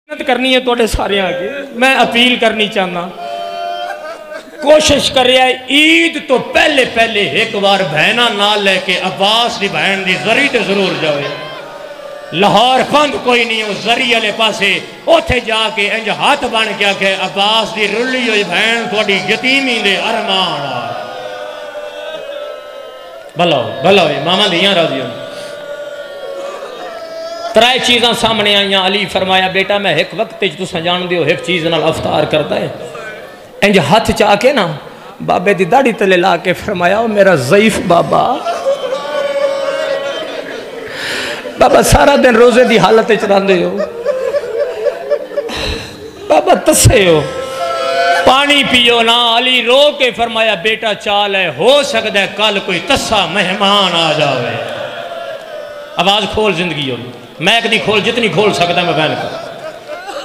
محنت کرنی ہے توڑے سارے آگے میں اپیل کرنی چاہنا کوشش کر رہا ہے عید تو پہلے ایک بار بہنہ نہ لے کے عباس دی بہن دی زری تے ضرور جاوے لاہور پند کوئی نہیں ہو زری علیہ پاسے اوتھے جا کے انج ہاتھ بن کیا کہ عباس دی رلی ہوئی بہن توڑی یتیمی دے ارمان بھلا ہوئے ماما دیاں راضی ہوں ترائے چیزاں سامنے آئیاں علی فرمایا بیٹا میں ایک وقت جو تسا جان دیو ایک چیز نال افطار کرتا ہے انج ہاتھ چاہ کے نا بابے دی داڑھی تلے لا کے فرمایا میرا ضعیف بابا سارا دن روزے دی حالت چران دے ہو بابا تسے ہو پانی پیو نا علی رو کے فرمایا بیٹا چال ہے ہو سکتا ہے کل کوئی تسا مہمان آ جاوے آواز کھول زندگی ہو میں ایک دی کھول جتنی کھول سکتا ہے میں بہن کر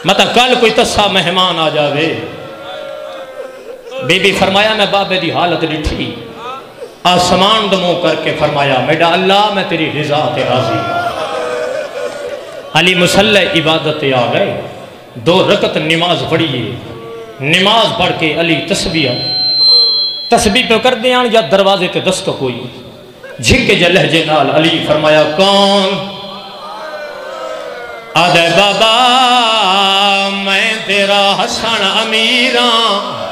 مطلب کل کوئی تسا مہمان آ جاوے بی بی فرمایا میں بابے دی حالت ڈٹھی آسمان دمو کر کے فرمایا میڈا اللہ میں تیری رضا تے راضی علی مسلح عبادت آ گئے 2 رکعت نماز پڑھیے نماز پڑھ کے علی تسبیح پہ کر دیاں یا دروازے تے دستک ہوئی جھکے جا لہجے نال علی فرمایا کون آدھے بابا میں تیرا حسن امیران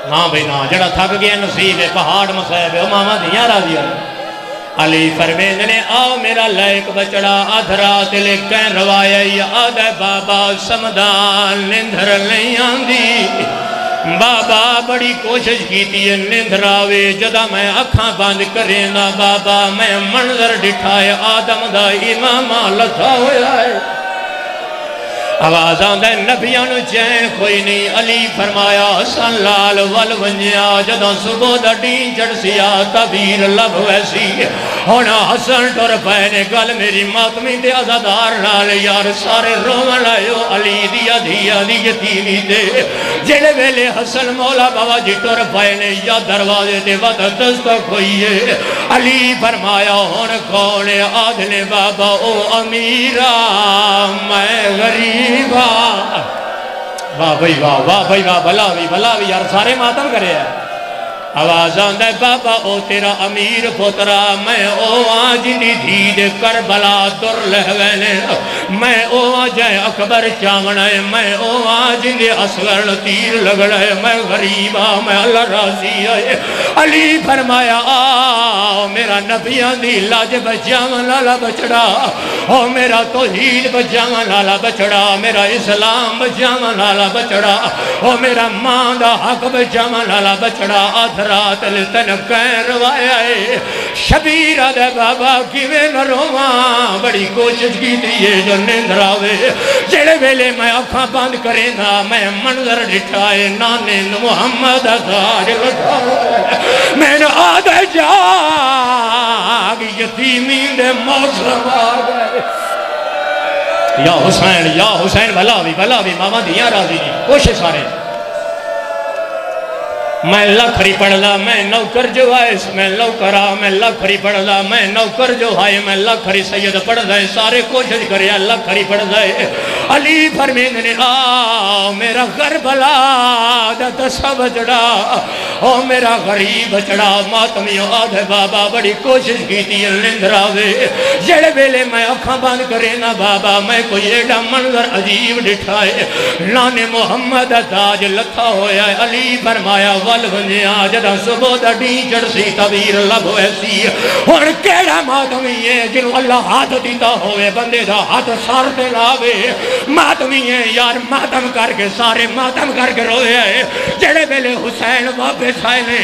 نا بھئی نا جڑا تھک گیا نصیب ہے پہاڑ مصیب ہے ماما دیاں راضی ہے علی فرمیند نے آؤ میرا لائق بچڑا ادھرا تلے کہیں روائی آدھے بابا سمدان نندھر نہیں آندی بابا بڑی کوشش کی تھی نندھراوے جدا میں اکھاں باندھ کریں نا بابا میں منظر ڈٹھائے آدم دا امامہ لتھا ہویا ہے آواز آندھے نبیانو چین کوئی نہیں علی فرمایا حسن لال والونجیا جدہ صبح دا ڈین چڑھ سیا تبیر لب ویسی ہونا حسن ٹور پہنے گل میری ماتمی دے ازادار لال یار سارے رومن لائیو علی دیا دی یتیمی دے جڑے ویلے حسن مولا بابا جی ٹور پہنے یا دروازے دے وقت دستک ہوئیے علی فرمایا ہون کونے آدھلے بابا او امیرہ میں غریب واہ بھائی واہ بھلاوی یار سارے ماتم کرے ہیں آواز آندھے بابا او تیرا امیر پترا میں او آجنی دھید کربلا در لہوینے میں او آجائے اکبر چامنائے میں او آجنی اصغر تیر لگڑائے میں غریبہ میں اللہ راضی آئے علی فرمایا آؤ میرا نبیان دی لاج بجاون لالا بچڑا او میرا توحید بجاون لالا بچڑا میرا اسلام بجاون لالا بچڑا او میرا ماں دا حق بجاون لالا بچڑا رات لتن کہیں روایا ہے شبیرہ دے بابا کیوے نہ رواں بڑی کوشش کی دیئے جو نندراوے جڑے ویلے میں اکھاں باندھ کریں نا میں منظر ڈٹھائے نانند محمد ازار لٹھائے میں نے آدھے جاگ یتیمین دے موسم آگئے یا حسین بھلاوی ماما دیاں راضی جی کوشش سارے میں لکھری پڑھلا میں نوکر جو آئے میں لوکرا میں لکھری پڑھلا میں نوکر جو آئے میں لکھری سید پڑھ دائے سارے کوشش کرے لکھری پڑھ دائے علی فرمیند نے آؤ میرا غربلا دسا بچڑا او میرا غریب بچڑا ماتمیوں آدھے بابا بڑی کوشش کی تھی لندراوے جڑے بیلے میں اکھاں باندھ کرے نا بابا میں کوئی ایڈا منظر عجیب ڈٹھائے لانے محمد تاج لکھا ہویا ہے علی فرمایا والونجیا جدہ صبح دا ڈین چڑھ سی تبیر لب ایسی اور کیڑا ماتمی ہے جنہوں اللہ ہاتھ دیتا ہوئے بندے دا ہاتھ سار دے لاوے ماتمی ہے یار ماتم کر کے سارے ماتم کر کے روئے ہے جڑے بیلے حسین واپس آئے نے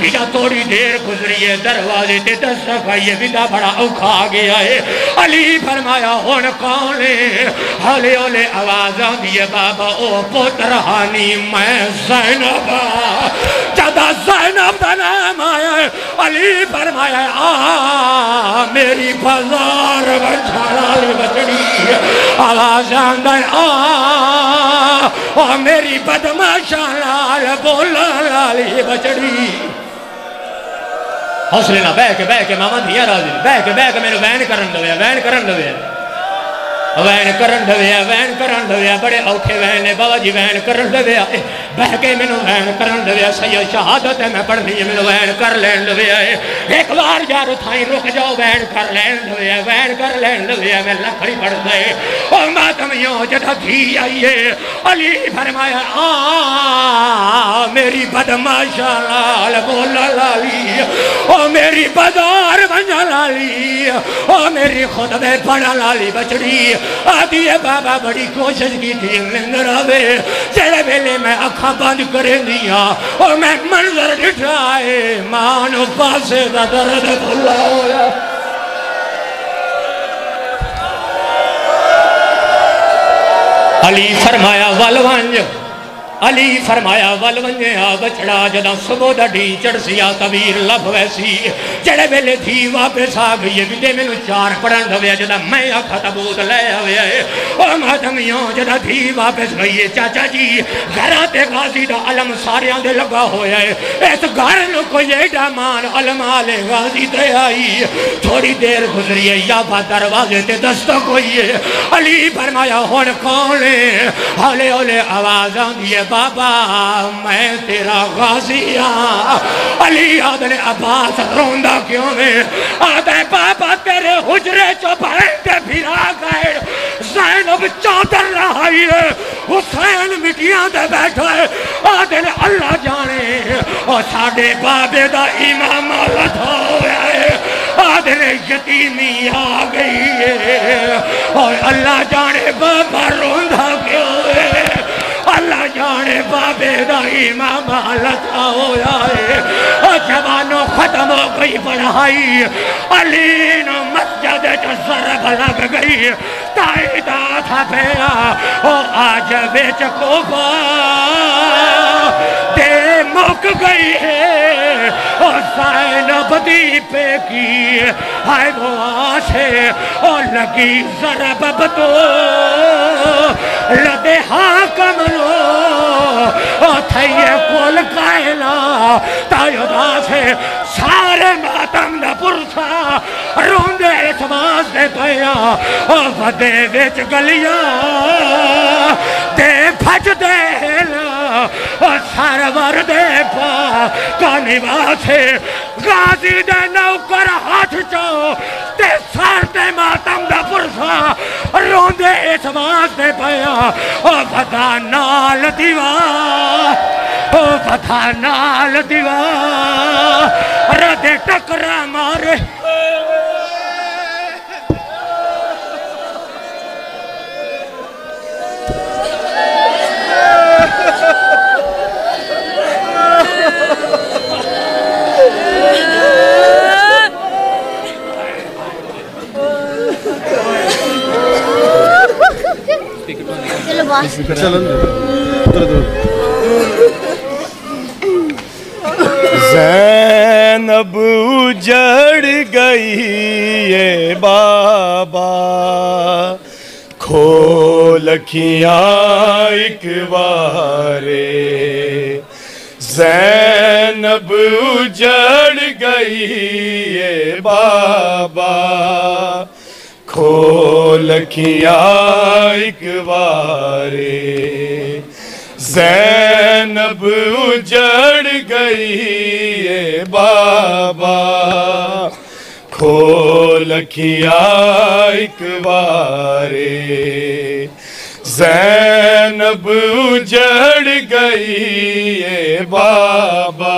یا توڑی دیر گزری ہے دروازے تے دستک آئیے ودا بڑا اوکھا آگیا ہے علی فرمایا ہون کون ہے ہولے ہولے آوازاں دیئے بابا او پترہانی میں زینبا جدہ زینب دا نام آیا ہے علی فرمایا ہے میری بازار بچھالالی بچڑی آواز آندہ ہے میری بدماشالال بولالالی بچڑی حوصلے نہ بے کے ماما دیا راضی بے کے میں نے وین کرن دویا وین کرن دویا بڑے اوکھے وین بابا جی وین کرن دویا بہ کے میں وین کرن دویا سید شہادت ہے میں پڑھنی ہے میں وین کر لین دویا ایک بار یار تھائیں رک جاؤ وین کر لین دویا میں لکھڑی پڑھ دے او ماتمیوں جدہ دھی آئیے علی فرمایا میری بدماشا لال بولا لالی او میری بدار بنجا لالی او میری خطبے پڑھا لالی بچڑی آدھی بابا بڑی کوشش کی تھی لندر آوے چلے بیلے میں اکھا بند کریں دیا اور میں منظر ڈٹھائے مانو پاسے دا درد بھلا ہویا علی فرمایا والونج بچڑا جدا صبح دا ڈھی چڑھ سیا کبیر لب ویسی چڑھے بیلے تھی واپس آ گئی بھی دے میں نو چار پڑھن دویا جدا میں آکھا تبوت لے آویا ہے او ماتمیوں جدا تھی واپس گئی ہے چاچا جی گھرات غازی دا علم ساریاں دے لگا ہویا ہے ایس گھر نو کوئی ایڈا مان علم آلے غازی دے آئی تھوڑی دیر گزری ہے یا با دروازے تے دستک ہوئی ہے علی فرمایا ہون کون ہے ہولے ہولے آواز آن دیئے بابا میں تیرا غازی ہاں علی آدھنے عباس روندہ کیوں میں آدھے بابا تیرے حجرے چو بھائنٹے پھرا گئے زینب چادر رہائی ہے حسین مٹیاں دے بیٹھا ہے آدھنے اللہ جانے اور ساڑھے بابے دا امام آلت ہویا ہے آدھنے یتیمی آ گئی ہے اور اللہ جانے بابا روندہ کیوں ہے اللہ جانے بابے دا امام حالت ہویا ہے جوانوں ختم ہو گئی پڑھائی علی نو مسجد جو ضرب لگ گئی تائیدہ تھا پیا آج بیچ کوفہ دے مک گئی ہے زینب دی پہ کی ہائے وہ آسے لگی ضرب بتو لدے حاکم لو تھئیے کول قائلہ تائیدہ سے سارے ماتم دا پرسا روندے اتواز دے پیا ودے ویچ گلیا دے پھچ دے لا سرور دے پا کانی واسے غازی دے نوکر ہاتھ چو تے سارتے ماتم دا پرسا روندے اتواز دے پیا ودا نال دیوا ردے ٹکرا مارے زینب اجڑ گئی ہے بابا کھول اکھیاں ایک بارے زینب اجڑ گئی ہے بابا کھول اکھیاں ایک بارے زینب اجڑ گئی ہے بابا کھول اکھیاں ایک بارے زینب اجڑ گئی ہے بابا